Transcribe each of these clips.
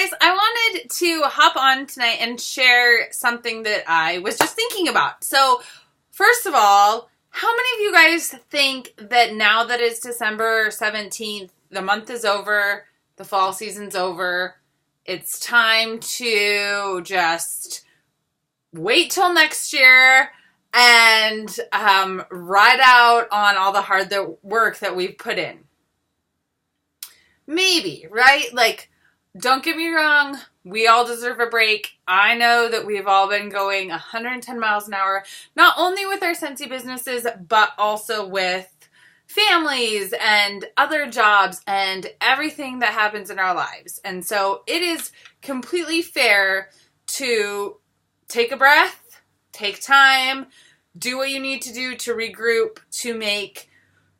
guys, I wanted to hop on tonight and share something that I was just thinking about. So, first of all, how many of you guys think that now that it's December 17th, the month is over, the fall season's over, it's time to just wait till next year and ride out on all the hard work that we've put in? Maybe, right? Like, don't get me wrong, we all deserve a break. I know that we've all been going 110 miles an hour, not only with our Scentsy businesses, but also with families and other jobs and everything that happens in our lives. And so it is completely fair to take a breath, take time, do what you need to do to regroup to make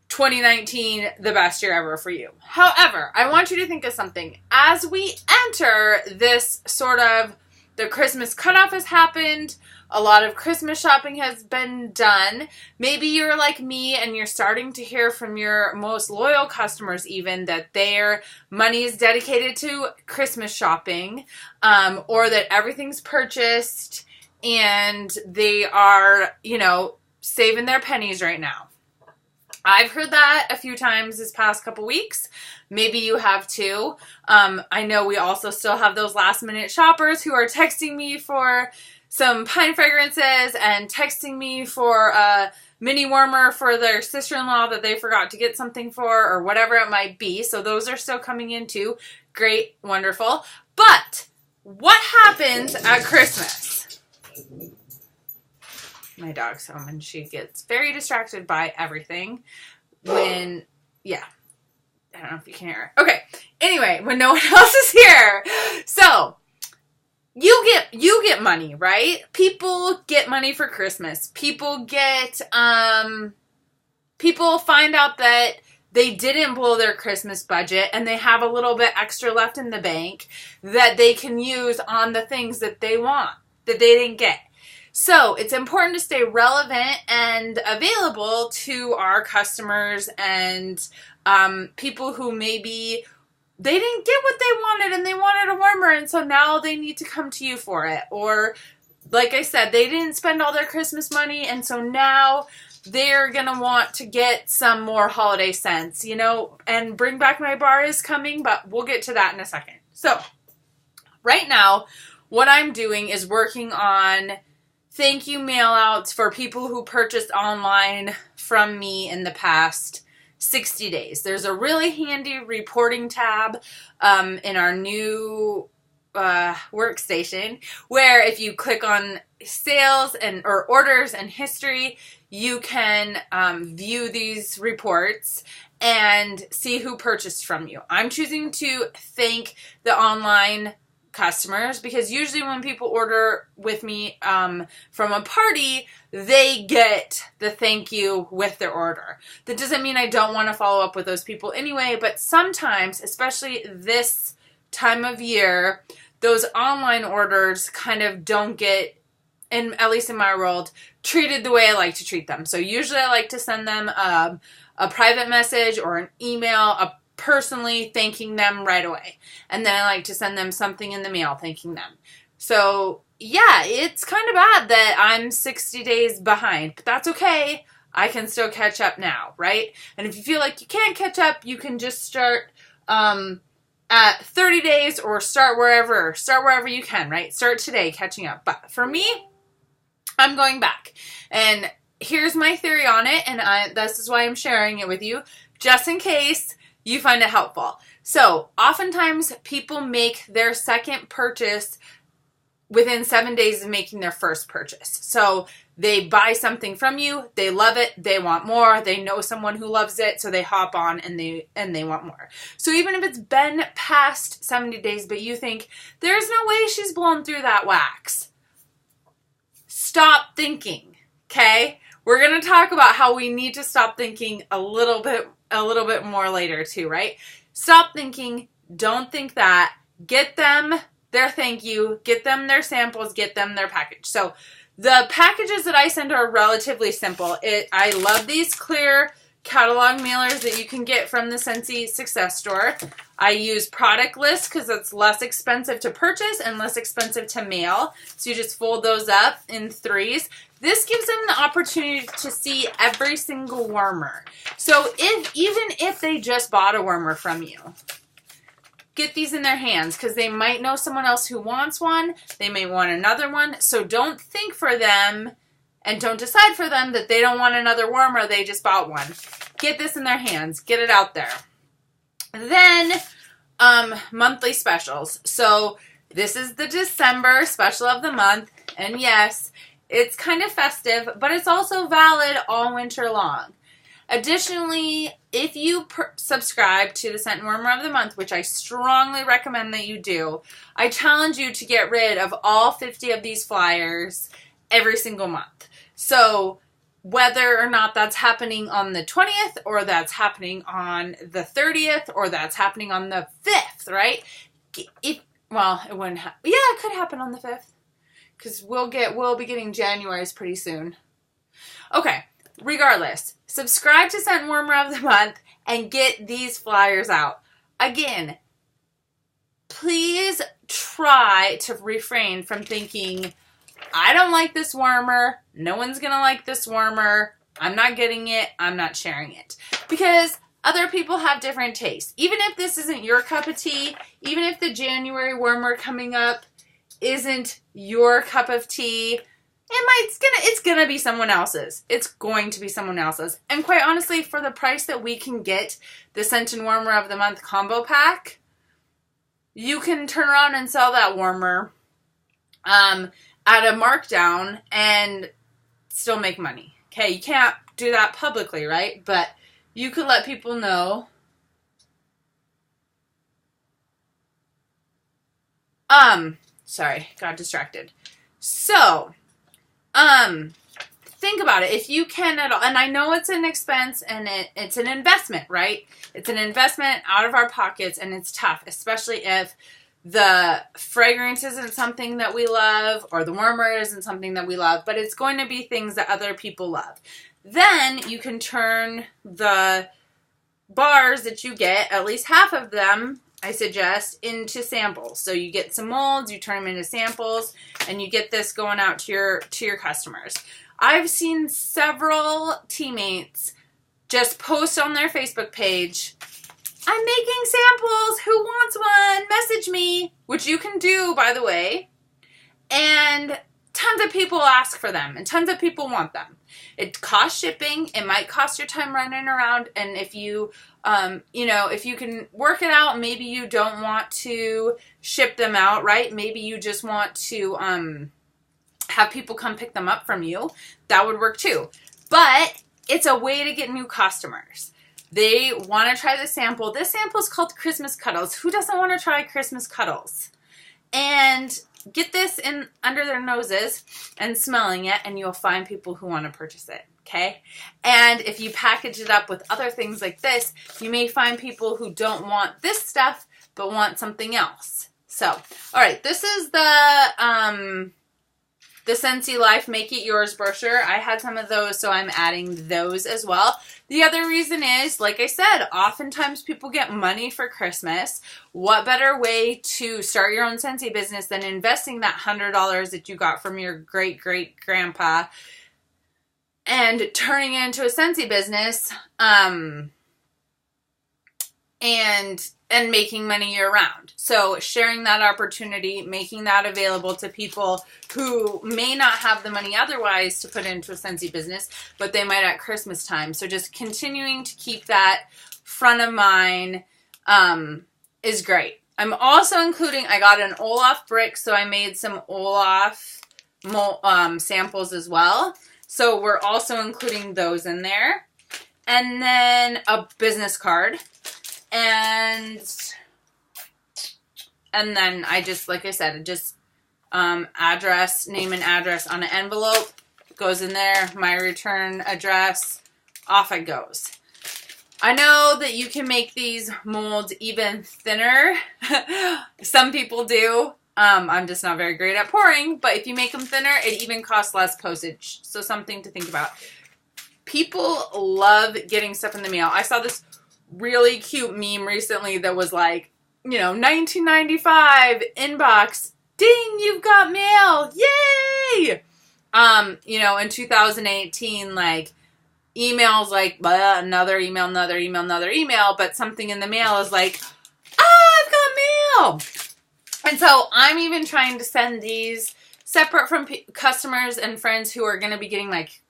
2019 the best year ever for you. However, I want you to think of something. As we enter this sort of, the Christmas cutoff has happened, a lot of Christmas shopping has been done. Maybe you're like me and you're starting to hear from your most loyal customers even that their money is dedicated to Christmas shopping, or that everything's purchased and they are, saving their pennies right now. I've heard that a few times this past couple weeks. Maybe you have too. I know we also still have those last minute shoppers who are texting me for some pine fragrances and texting me for a mini warmer for their sister-in-law that they forgot to get something for, or whatever it might be. So those are still coming in too. Great, wonderful. But what happens at Christmas? My dog's home and she gets very distracted by everything when, I don't know if you can hear her. Okay. Anyway, when no one else is here. So, you get money, right? People get money for Christmas. People find out that they didn't blow their Christmas budget and they have a little bit extra left in the bank that they can use on the things that they want, that they didn't get. So it's important to stay relevant and available to our customers and people who maybe they didn't get what they wanted and they wanted a warmer, and so now they need to come to you for it. Or, like I said, they didn't spend all their Christmas money, and so now they're going to want to get some more holiday scents, and Bring Back My Bar is coming, but we'll get to that in a second. So, right now, what I'm doing is working on thank you mail outs for people who purchased online from me in the past 60 days. There's a really handy reporting tab in our new workstation where if you click on sales or orders and history, you can view these reports and see who purchased from you. I'm choosing to thank the online customers because usually when people order with me from a party, they get the thank you with their order. That doesn't mean I don't want to follow up with those people anyway, but sometimes, especially this time of year, those online orders kind of don't get, at least in my world, treated the way I like to treat them. So usually I like to send them a private message or an email, personally thanking them right away. And then I like to send them something in the mail thanking them. So, it's kind of bad that I'm 60 days behind, but that's okay. I can still catch up now, right? And if you feel like you can't catch up, you can just start at 30 days or start wherever you can, right? Start today catching up. But for me, I'm going back. And here's my theory on it, and this is why I'm sharing it with you, just in case you find it helpful. So, oftentimes people make their second purchase within 7 days of making their first purchase. So, they buy something from you, they love it, they want more, they know someone who loves it, so they hop on and they want more. So, even if it's been past 70 days, but you think, there's no way she's blown through that wax. Stop thinking, okay? We're going to talk about how we need to stop thinking a little bit more later too, right? Stop thinking, don't think that, get them their thank you, get them their samples, get them their package. So the packages that I send are relatively simple. I love these clear catalog mailers that you can get from the Scentsy Success Store. I use product lists because it's less expensive to purchase and less expensive to mail. So you just fold those up in 3s. This gives them the opportunity to see every single wormer. So even if they just bought a wormer from you, get these in their hands because they might know someone else who wants one. They may want another one. So don't think for them and don't decide for them that they don't want another wormer. They just bought one. Get this in their hands. Get it out there. Then monthly specials. So this is the December special of the month. And yes, it's kind of festive, but it's also valid all winter long. Additionally, if you subscribe to the Scent Warmer of the Month, which I strongly recommend that you do, I challenge you to get rid of all 50 of these flyers every single month. So whether or not that's happening on the 20th or that's happening on the 30th or that's happening on the 5th, right? It wouldn't happen. Yeah, it could happen on the 5th because we'll be getting January's pretty soon. Okay, regardless, subscribe to Scent Warmer of the Month and get these flyers out. Again, please try to refrain from thinking, I don't like this wormer. No one's going to like this wormer. I'm not getting it. I'm not sharing it. Because other people have different tastes. Even if this isn't your cup of tea, even if the January wormer coming up isn't your cup of tea, it's gonna be someone else's. It's going to be someone else's. And quite honestly, for the price that we can get the Scent and Warmer of the Month combo pack, you can turn around and sell that wormer at a markdown and still make money. Okay, you can't do that publicly, right? But you could let people know. Sorry, got distracted. So, think about it. If you can at all, and I know it's an expense and it's an investment, right? It's an investment out of our pockets and it's tough, especially if the fragrance isn't something that we love or the warmer isn't something that we love, but it's going to be things that other people love. Then you can turn the bars that you get, at least half of them, I suggest, into samples. So you get some molds, you turn them into samples, and you get this going out to your customers. I've seen several teammates just post on their Facebook page, I'm making samples, who wants one? Message me, which you can do, by the way. And tons of people ask for them, and tons of people want them. It costs shipping. It might cost your time running around, and if you if you can work it out, maybe you don't want to ship them out, right? Maybe you just want to have people come pick them up from you. That would work too. But it's a way to get new customers. They want to try the sample. This sample is called Christmas Cuddles. Who doesn't want to try Christmas Cuddles? And get this in under their noses and smelling it, and you'll find people who want to purchase it. Okay? And if you package it up with other things like this, you may find people who don't want this stuff, but want something else. So, all right, this is the Scentsy Life Make It Yours brochure. I had some of those, so I'm adding those as well. The other reason is, like I said, oftentimes people get money for Christmas. What better way to start your own Scentsy business than investing that $100 that you got from your great-great-grandpa and turning it into a Scentsy business and making money year-round. So sharing that opportunity, making that available to people who may not have the money otherwise to put into a Scentsy business, but they might at Christmas time. So just continuing to keep that front of mind is great. I'm also including, I got an Olaf brick, so I made some Olaf samples as well. So we're also including those in there. And then a business card. And then I just, like I said, just address, name and address on an envelope, goes in there, my return address, off it goes. I know that you can make these molds even thinner. Some people do. I'm just not very great at pouring, but if you make them thinner, it even costs less postage. So something to think about. People love getting stuff in the mail. I saw this really cute meme recently that was like, 1995 inbox, ding, you've got mail, yay! In 2018, like, emails like, another email, but something in the mail is like, I've got mail! And so I'm even trying to send these separate from customers and friends who are going to be getting like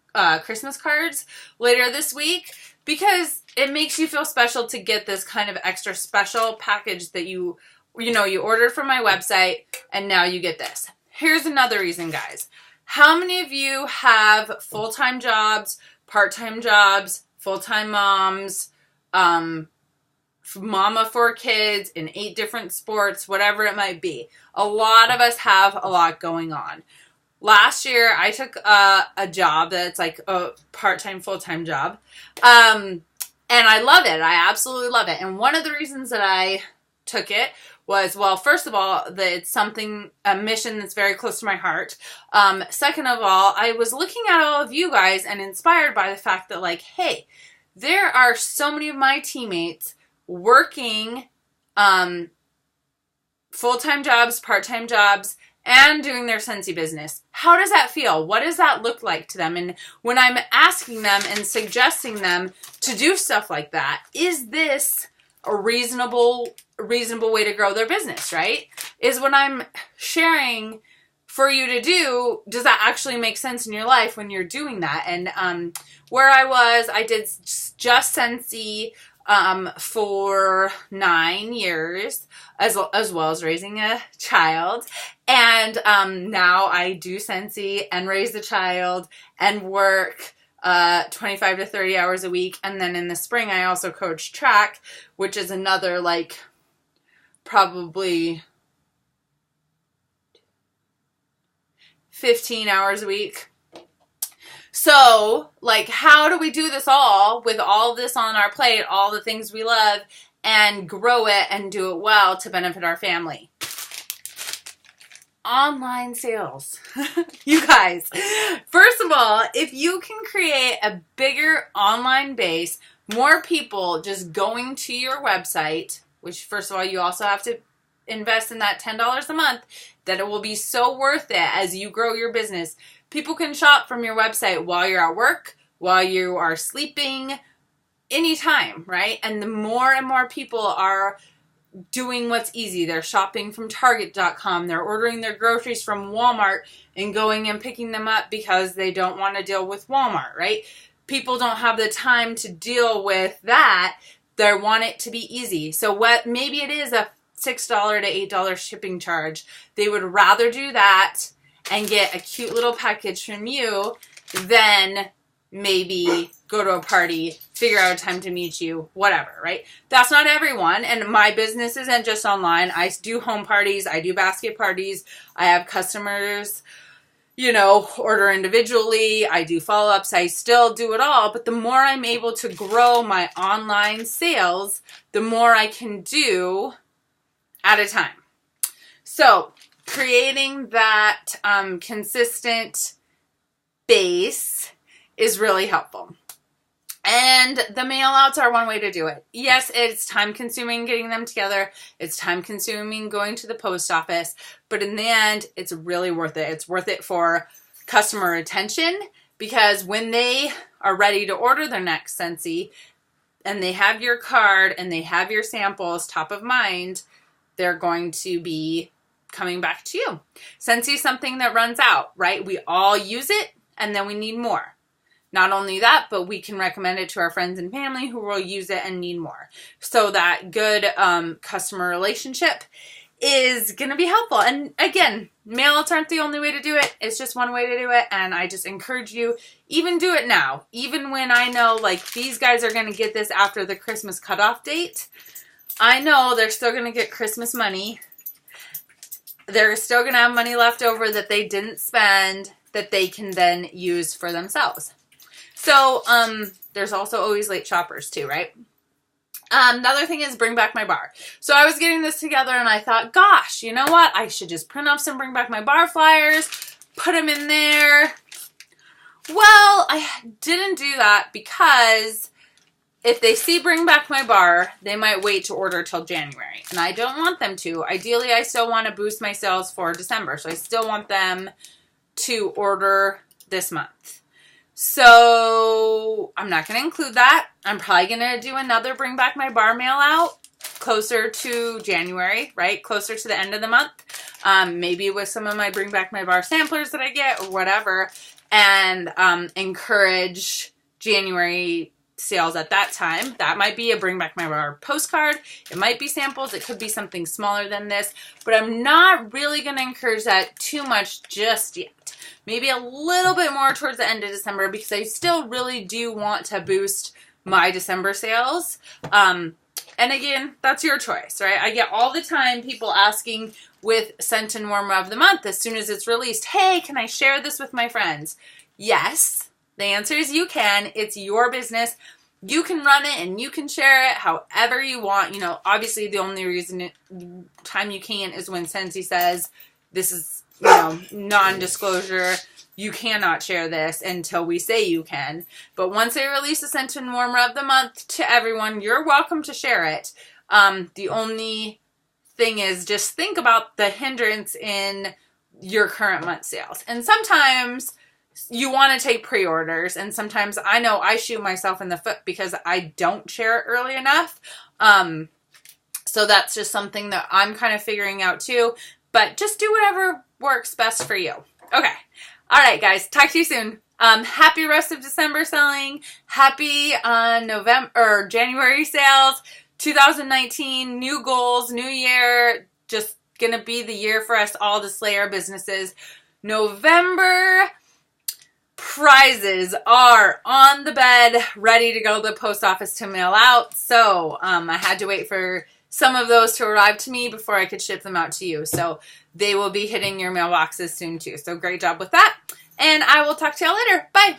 Christmas cards later this week, because it makes you feel special to get this kind of extra special package that you ordered from my website, and now you get this. Here's another reason, guys. How many of you have full-time jobs, part-time jobs, full-time moms, mama for kids in 8 different sports, whatever it might be? A lot of us have a lot going on. Last year, I took a job that's like a part-time, full-time job. And I love it. I absolutely love it. And one of the reasons that I took it was, well, first of all, that it's a mission that's very close to my heart. Second of all, I was looking at all of you guys and inspired by the fact that, like, hey, there are so many of my teammates working full-time jobs, part-time jobs, and doing their Scentsy business. How does that feel? What does that look like to them? And when I'm asking them and suggesting them to do stuff like that, is this a reasonable way to grow their business, right? Is what I'm sharing for you to do, does that actually make sense in your life when you're doing that? And where I did just Scentsy for 9 years, as well as raising a child. And now I do Scentsy and raise a child and work 25 to 30 hours a week. And then in the spring, I also coach track, which is another, like, probably 15 hours a week. So, like, how do we do this all with all this on our plate, all the things we love, and grow it and do it well to benefit our family? Online sales. You guys, first of all, if you can create a bigger online base, more people just going to your website, which first of all, you also have to invest in that $10 a month, that it will be so worth it as you grow your business. People can shop from your website while you're at work, while you are sleeping, anytime, right? And the more and more people are doing what's easy. They're shopping from Target.com. They're ordering their groceries from Walmart and going and picking them up because they don't want to deal with Walmart, right? People don't have the time to deal with that. They want it to be easy. So maybe it is a $6 to $8 shipping charge. They would rather do that and get a cute little package from you than maybe go to a party, figure out a time to meet you, whatever, right? That's not everyone. And my business isn't just online. I do home parties. I do basket parties. I have customers, order individually. I do follow-ups. I still do it all. But the more I'm able to grow my online sales, the more I can do at a time. So creating that consistent base is really helpful. And the mail outs are one way to do it. Yes, it's time consuming getting them together. It's time consuming going to the post office. But in the end, it's really worth it. It's worth it for customer retention, because when they are ready to order their next Scentsy and they have your card and they have your samples top of mind, they're going to be coming back to you. Scentsy is something that runs out, right? We all use it and then we need more. Not only that, but we can recommend it to our friends and family who will use it and need more. So that good customer relationship is going to be helpful. And again, mail-outs aren't the only way to do it. It's just one way to do it. And I just encourage you, even do it now. Even when I know, like, these guys are going to get this after the Christmas cutoff date. I know they're still going to get Christmas money. They're still going to have money left over that they didn't spend that they can then use for themselves. So, there's also always late shoppers too, right? The other thing is Bring Back My Bar. So I was getting this together and I thought, gosh, you know what? I should just print off some Bring Back My Bar flyers, put them in there. Well, I didn't do that because if they see Bring Back My Bar, they might wait to order till January. And I don't want them to. Ideally, I still want to boost my sales for December. So I still want them to order this month. So I'm not going to include that. I'm probably going to do another Bring Back My Bar mail out closer to January, right? Closer to the end of the month. Maybe with some of my Bring Back My Bar samplers that I get or whatever. And encourage January sales at that time. That might be a Bring Back My Bar postcard. It might be samples. It could be something smaller than this. But I'm not really going to encourage that too much just yet. Maybe a little bit more towards the end of December because I still really do want to boost my December sales. And again, that's your choice, right? I get all the time people asking with Scent and Warmer of the Month as soon as it's released, hey, can I share this with my friends? Yes. The answer is you can. It's your business. You can run it and you can share it however you want. You know, obviously the only time you can't is when Scentsy says this is, you know, non-disclosure. You cannot share this until we say you can. But once I release a Scent and Warmer of the Month to everyone, you're welcome to share it. The only thing is just think about the hindrance in your current month sales. And sometimes you want to take pre-orders, and sometimes I know I shoot myself in the foot because I don't share it early enough. So that's just something that I'm kind of figuring out too. But just do whatever works best for you. Okay. All right, guys. Talk to you soon. Happy rest of December selling. Happy November or January sales. 2019, new goals, new year. Just gonna be the year for us all to slay our businesses. November prizes are on the bed, ready to go to the post office to mail out. So I had to wait for some of those to arrive to me before I could ship them out to you. So they will be hitting your mailboxes soon too. So great job with that. And I will talk to y'all later. Bye.